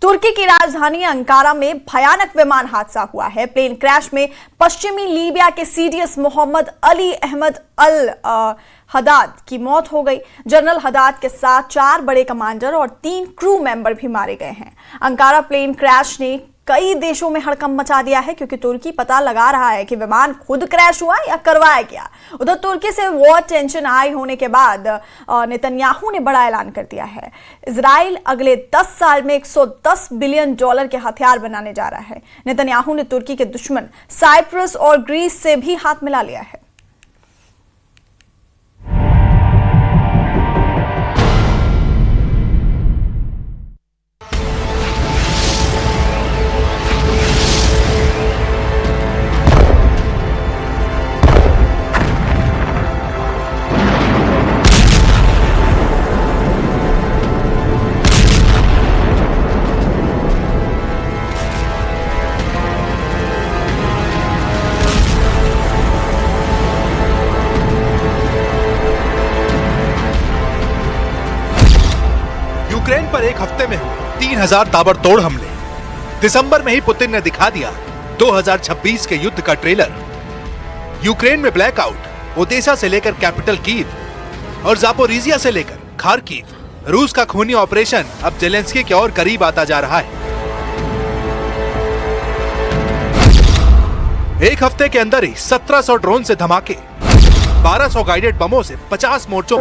तुर्की की राजधानी अंकारा में भयानक विमान हादसा हुआ है। प्लेन क्रैश में पश्चिमी लीबिया के CDS Mohammad Ali Ahmed al हदाद की मौत हो गई। जनरल हदाद के साथ 4 बड़े कमांडर और 3 क्रू मेंबर भी मारे गए हैं। अंकारा प्लेन क्रैश ने कई देशों में हड़कंप मचा दिया है, क्योंकि तुर्की पता लगा रहा है कि विमान खुद क्रैश हुआ या करवाया गया। उधर तुर्की से वॉर टेंशन हाई होने के बाद नेतन्याहू ने बड़ा ऐलान कर दिया है। इजराइल अगले 10 साल में $110 बिलियन के हथियार बनाने जा रहा है। नेतन्याहू ने तुर्की के दुश्मन साइप्रस और ग्रीस से भी हाथ मिला लिया है। यूक्रेन पर एक हफ्ते में 3000 ताबड़तोड़ हमले। दिसंबर में ही पुतिन ने दिखा दिया 2026 के युद्ध का ट्रेलर। यूक्रेन में ब्लैकआउट, ओदेसा से लेकर कैपिटल कीव और जापोरिजिया से लेकर खार्किव। रूस का खूनी ऑपरेशन अब जेलेंस्की के और करीब आता जा रहा है। एक हफ्ते के अंदर ही 1700 ड्रोन से धमाके, 1200 गाइडेड बमों से 50 मोर्चों।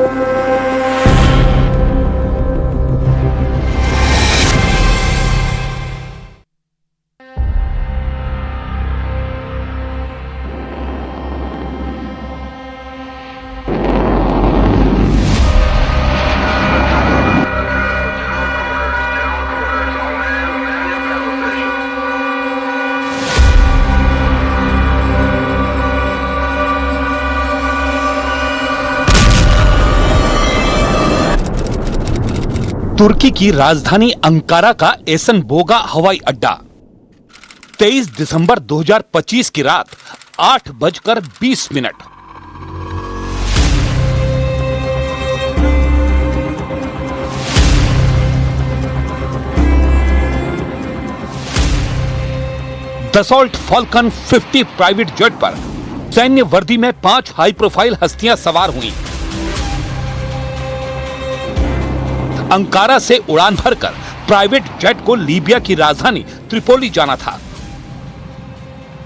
तुर्की की राजधानी अंकारा का एसन-बोगा हवाई अड्डा 23 दिसंबर 2025 की रात 8:20। दसॉल्ट फाल्कन 50 प्राइवेट जेट पर सैन्य वर्दी में 5 हाई प्रोफाइल हस्तियां सवार हुई। अंकारा से उड़ान भरकर प्राइवेट जेट को लीबिया की राजधानी त्रिपोली जाना था।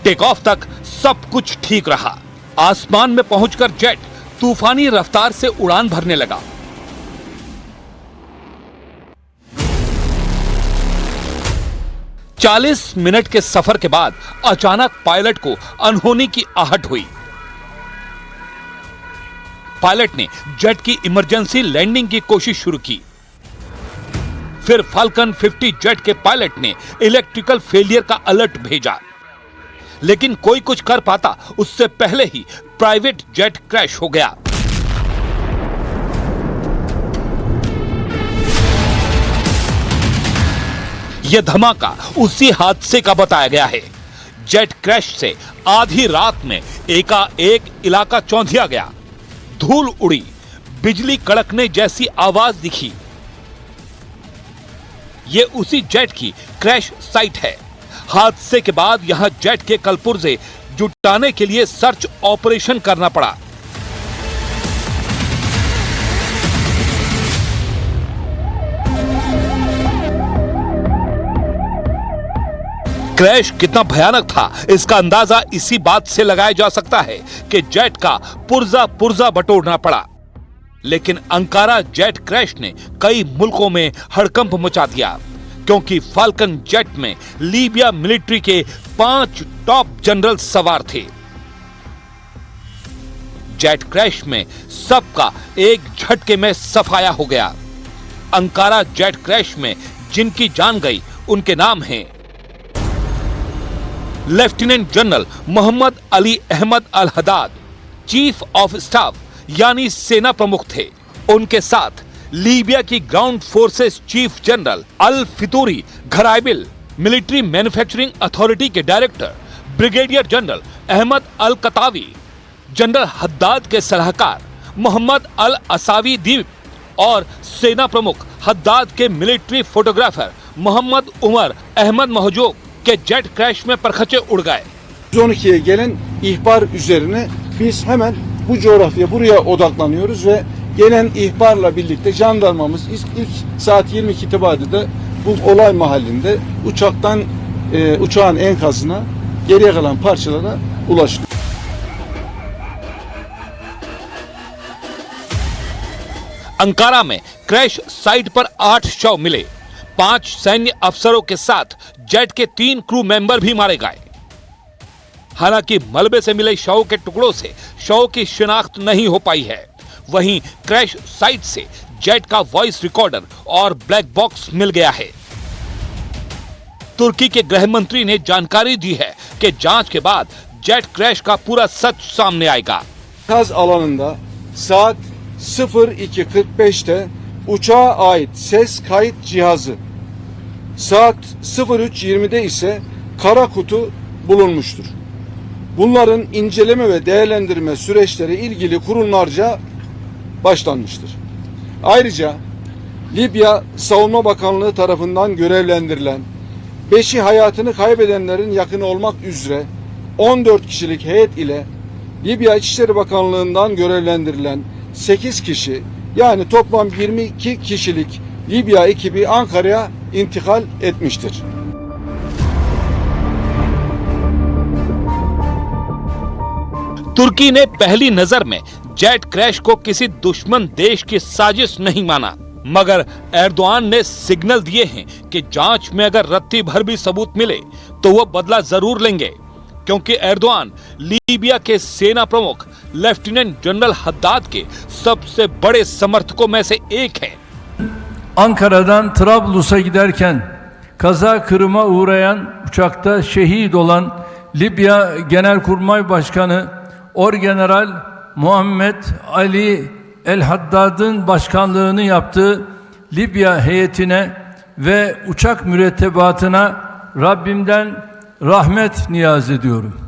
टेक ऑफ तक सब कुछ ठीक रहा। आसमान में पहुंचकर जेट तूफानी रफ्तार से उड़ान भरने लगा। चालीस मिनट के सफर के बाद अचानक पायलट को अनहोनी की आहट हुई। पायलट ने जेट की इमरजेंसी लैंडिंग की कोशिश शुरू की। फिर फाल्कन 50 जेट के पायलट ने इलेक्ट्रिकल फेलियर का अलर्ट भेजा, लेकिन कोई कुछ कर पाता उससे पहले ही प्राइवेट जेट क्रैश हो गया। यह धमाका उसी हादसे का बताया गया है। जेट क्रैश से आधी रात में एकाएक इलाका चौंधिया गया। धूल उड़ी, बिजली कड़कने जैसी आवाज दिखी। ये उसी जेट की क्रैश साइट है। हादसे के बाद यहां जेट के कलपुर्जे जुटाने के लिए सर्च ऑपरेशन करना पड़ा। क्रैश कितना भयानक था, इसका अंदाजा इसी बात से लगाया जा सकता है कि जेट का पुर्जा बटोरना पड़ा। लेकिन अंकारा जेट क्रैश ने कई मुल्कों में हड़कंप मचा दिया, क्योंकि फाल्कन जेट में लीबिया मिलिट्री के 5 टॉप जनरल सवार थे। जेट क्रैश में सबका एक झटके में सफाया हो गया। अंकारा जेट क्रैश में जिनकी जान गई उनके नाम हैं lieutenant general Mohammed Ali Ahmed al Haddad, chief of staff यानी सेना प्रमुख थे। उनके साथ लीबिया की ground forces chief general al Fitouri Ghraibil, military manufacturing authority के director brigadier general Ahmed al Katawi, general Haddad के सलाहकार मोहम्मद अल असावी दीप और सेना प्रमुख हद्दाद के मिलिट्री फोटोग्राफर मोहम्मद उमर अहमद महजूब के जेट क्रैश में परखचे उड़ गए। 112'ye gelen ihbar üzerine biz hemen bu coğrafya buraya odaklanıyoruz ve gelen ihbarla birlikte jandarmamız ilk saat 22 itibariyle bu olay mahallinde uçağın enkazına geriye kalan parçalara ulaştı. Ankara में crash site पर 8 शव मिले। 5 सैन्य अफसरों के साथ जेट के 3 crew member भी मारे गए। हालांकि मलबे से मिले शव के टुकड़ों से शव की शिनाख्त नहीं हो पाई है। वहीं क्रैश साइट से जेट का वॉइस रिकॉर्डर और ब्लैक बॉक्स मिल गया है। तुर्की के गृह मंत्री ने जानकारी दी है कि जांच के बाद जेट क्रैश का पूरा सच सामने आएगा। Enkaz alanında saat 02:45'te uçağa ait ses kayıt cihazı, saat 03:20'de ise kara kutu bulunmuştur. Bunların inceleme ve değerlendirme süreçleri ilgili kurumlarca başlanmıştır. Ayrıca Libya Savunma Bakanlığı tarafından görevlendirilen 5'i hayatını kaybedenlerin yakını olmak üzere 14 kişilik heyet ile Libya İçişleri Bakanlığı'ndan görevlendirilen 8 kişi yani toplam 22 kişilik Libya ekibi Ankara'ya intikal etmiştir. तुर्की ने पहली नजर में jet crash को किसी दुश्मन देश की साजिश नहीं माना, मगर एर्दोआन ने सिग्नल दिए हैं कि जांच में अगर रत्ती भर भी सबूत मिले तो वो बदला जरूर लेंगे, क्योंकि एर्दोआन लीबिया के सेना प्रमुख लेफ्टिनेंट जनरल हद्दाद के सबसे बड़े समर्थकों में से एक हैं। Ankara'dan Trablus'a giderken kaza kırıma uğrayan uçakta şehit olan Libya Genelkurmay Başkanı Orgeneral Muhammed Ali El-Haddad'ın başkanlığını yaptığı Libya heyetine ve uçak mürettebatına Rabbimden rahmet niyaz ediyorum.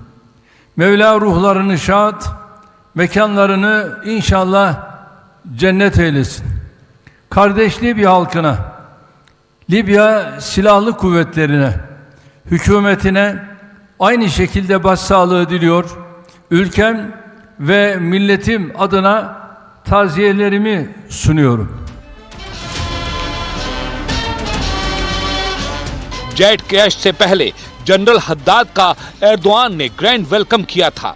Mevla ruhlarını şad, mekanlarını inşallah cennet eylesin. Kardeş Libya halkına, Libya silahlı kuvvetlerine, hükümetine aynı şekilde başsağlığı diliyor. Ülkem ve milletim adına taziyelerimi sunuyorum. Jet crash से पहले general Haddad का Erdogan ने grand welcome किया था।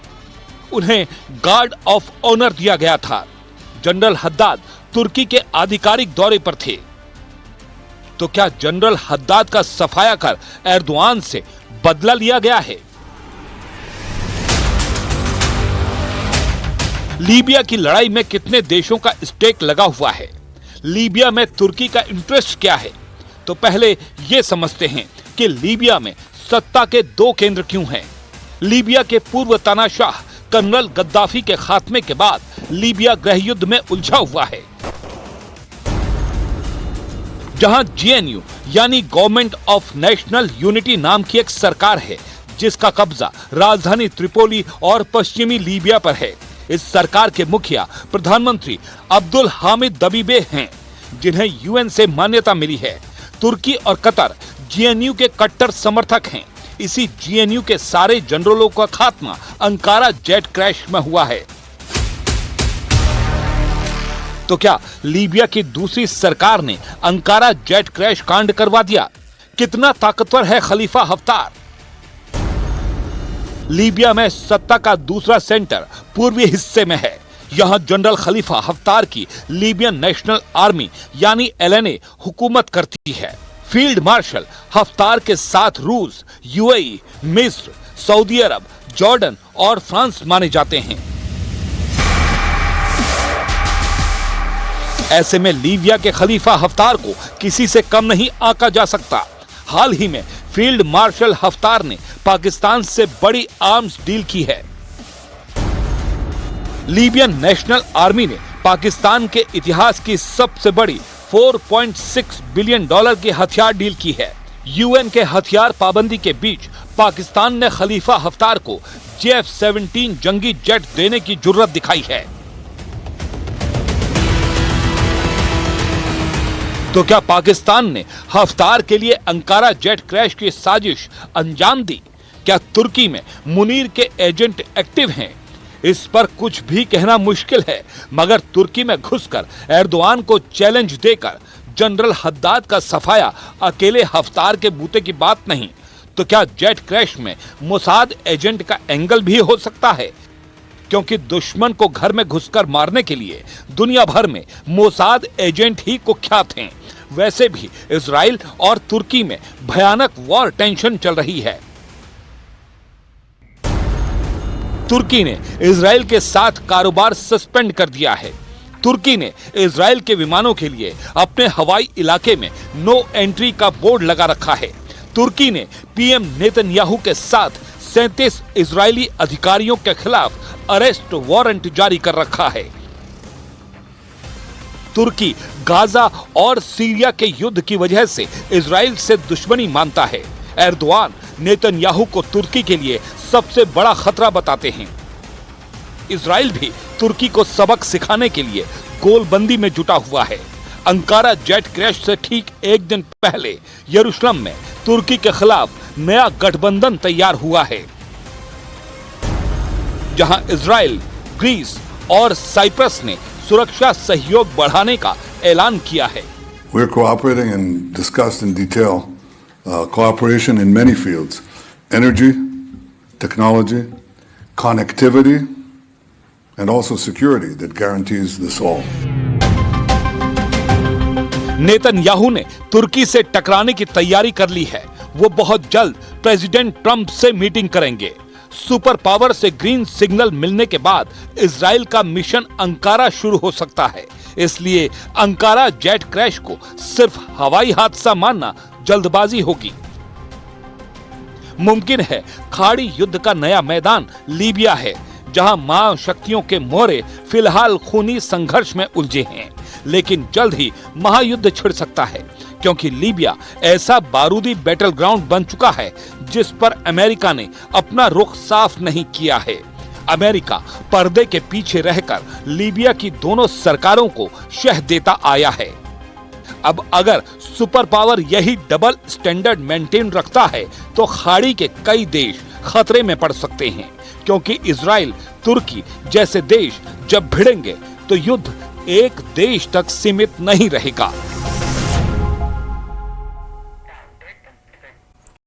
उन्हें guard of honour दिया गया था। जनरल हद्दाद तुर्की के आधिकारिक दौरे पर थे। तो क्या जनरल हद्दाद का सफाया कर एर्दोआन से बदला लिया गया है? लीबिया की लड़ाई में कितने देशों का स्टेक लगा हुआ है? लीबिया में तुर्की का इंटरेस्ट क्या है? तो पहले ये समझते हैं कि लीबिया में सत्ता के 2 केंद्र क्यों हैं। लीबिया के पूर्व तानाशाह कर्नल गद्दाफी के खात्मे के बाद लीबिया गृह युद्ध में उलझा हुआ है, जहां जीएनयू यानी गवर्नमेंट ऑफ नेशनल यूनिटी नाम की एक सरकार है, जिसका कब्जा राजधानी त्रिपोली और पश्चिमी लीबिया पर है। इस सरकार के मुखिया प्रधानमंत्री अब्दुल हामिद दबीबे हैं, जिन्हें यूएन से मान्यता मिली है। तुर्की और कतर जीएनयू के कट्टर समर्थक हैं। इसी जीएनयू के सारे जनरलों का खात्मा अंकारा जेट क्रैश में हुआ है। तो क्या लीबिया की दूसरी सरकार ने अंकारा जेट क्रैश कांड करवा दिया? कितना ताकतवर है खलीफा हफ्तार? लीबिया में सत्ता का दूसरा सेंटर पूर्वी हिस्से में है। यहां जनरल खलीफा हफ्तार की लीबियन नेशनल आर्मी यानी एलएनए हुकूमत करती है। फील्ड मार्शल हफ्तार के साथ रूस, यूएई, मिस्र, सऊदी अरब, जॉर्डन और फ्रांस माने जाते हैं। ऐसे में लीबिया के खलीफा हफ्तार को किसी से कम नहीं आंका जा सकता। हाल ही में फील्ड मार्शल हफ्तार ने पाकिस्तान से बड़ी आर्म्स डील की है। लीबियन नेशनल आर्मी ने पाकिस्तान के इतिहास की सबसे बड़ी $4.6 बिलियन की हथियार डील की है। यूएन के हथियार पाबंदी के बीच पाकिस्तान ने खलीफा हफ्तार को JF-17 जंगी जेट देने की जुर्रत दिखाई है। तो क्या पाकिस्तान ने हफ्तार के लिए अंकारा जेट क्रैश की साजिश अंजाम दी? क्या तुर्की में मुनीर के एजेंट एक्टिव हैं? इस पर कुछ भी कहना मुश्किल है, मगर तुर्की में घुसकर एर्दोआन को चैलेंज देकर जनरल हद्दाद का सफाया अकेले हफ्तार के बूते की बात नहीं, तो क्या जेट क्रैश में मोसाद एजेंट का एंगल भी हो सकता है? क्योंकि दुश्मन को घर में घुसकर मारने के लिए दुनिया भर में मोसाद एजेंट ही कुख्यात हैं। वैसे भी इजराइल और तुर्की में भयानक वॉर टेंशन चल रही है। तुर्की ने इजराइल के साथ कारोबार सस्पेंड कर दिया है। तुर्की ने इजराइल के विमानों के लिए अपने हवाई इलाके में नो एंट्री का बोर्ड लगा रखा है। तुर्की ने पीएम नेतन्याहू के साथ 37 इजरायली अधिकारियों के खिलाफ अरेस्ट वारंट जारी कर रखा है। तुर्की गाजा और सीरिया के युद्ध की वजह से इजराइल से दुश्मनी मानता है। एर्दोआन नेतन्याहू को तुर्की के लिए सबसे बड़ा खतरा बताते हैं। इजराइल भी तुर्की को सबक सिखाने के लिए गोलबंदी में जुटा हुआ है। अंकारा जेट क्रैश से ठीक एक दिन पहले यरूशलेम में तुर्की के खिलाफ नया गठबंधन तैयार हुआ है, जहां इजराइल, ग्रीस और साइप्रस ने सुरक्षा सहयोग बढ़ाने का ऐलान किया है। We're cooperating and discussed in detail cooperation in many fields: energy, technology, connectivity, and also security that guarantees this all. Netanyahu ने तुर्की से टकराने की तैयारी कर ली है। वो बहुत जल्द प्रेसिडेंट ट्रंप से मीटिंग करेंगे। सुपर पावर से ग्रीन सिग्नल मिलने के बाद इजराइल का मिशन अंकारा शुरू हो सकता है। इसलिए अंकारा जेट क्रैश को सिर्फ हवाई हादसा मानना जल्दबाजी होगी। मुमकिन है खाड़ी युद्ध का नया मैदान लीबिया है, जहां महाशक्तियों के मोहरे फिलहाल खूनी संघर्ष में उलझे हैं, लेकिन जल्द ही महायुद्ध छिड़ सकता है, क्योंकि लीबिया ऐसा बारूदी बैटल ग्राउंड बन चुका है जिस पर अमेरिका ने अपना रुख साफ नहीं किया है। अमेरिका पर्दे के पीछे रहकर लीबिया की दोनों सरकारों को शह देता आया है। अब अगर सुपर पावर यही डबल स्टैंडर्ड मेंटेन रखता है तो खाड़ी के कई देश खतरे में पड़ सकते हैं, क्योंकि इजराइल, तुर्की जैसे देश जब भिड़ेंगे तो युद्ध एक देश तक सीमित नहीं रहेगा।